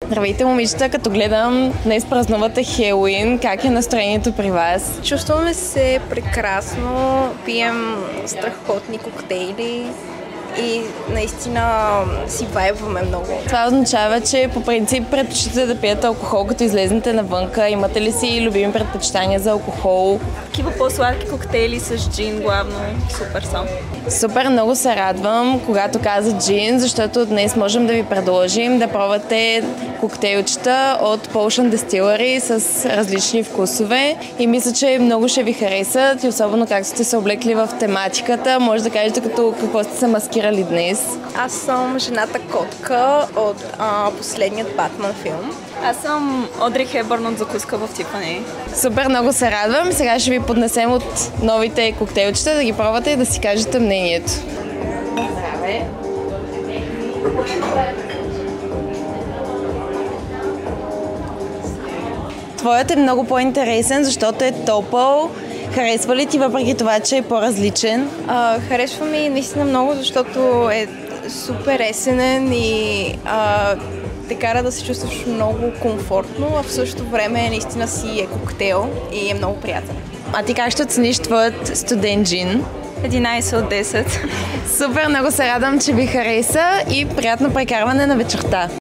Здравейте, момичета, като гледам, днес празнувате Хелоуин. Как е настроението при вас? Чувстваме се прекрасно, пием страхотни коктейли и наистина си вайбваме много. Това означава, че по принцип предпочитате да пиете алкохол, като излезнете навънка. Имате ли си любими предпочитания за алкохол? Такива по-сладки коктейли с джин главно. Супер са. Супер, много се радвам, когато каза джин, защото днес можем да ви предложим да пробвате коктейлчета от Potion Distillery с различни вкусове и мисля, че много ще ви харесат и особено как сте се облекли в тематиката. Може да кажете като какво сте се маскирали днес. Аз съм жената котка от последният Батман филм. Аз съм Одри Хепбърн от закуска в Тифани. Супер, много се радвам. Сега ще ви поднесем от новите коктейлчета, да ги пробвате и да си кажете мнението. Здраве! Твоят е много по-интересен, защото е топъл. Харесва ли ти въпреки това, че е по-различен? Харесва ми наистина много, защото е супер есенен и те кара да се чувстваш много комфортно, а в същото време наистина си е коктейл и е много приятен. А ти как ще оцениш твоят студен джин? 11 от 10. Супер, много се радвам, че ви хареса и приятно прекарване на вечерта.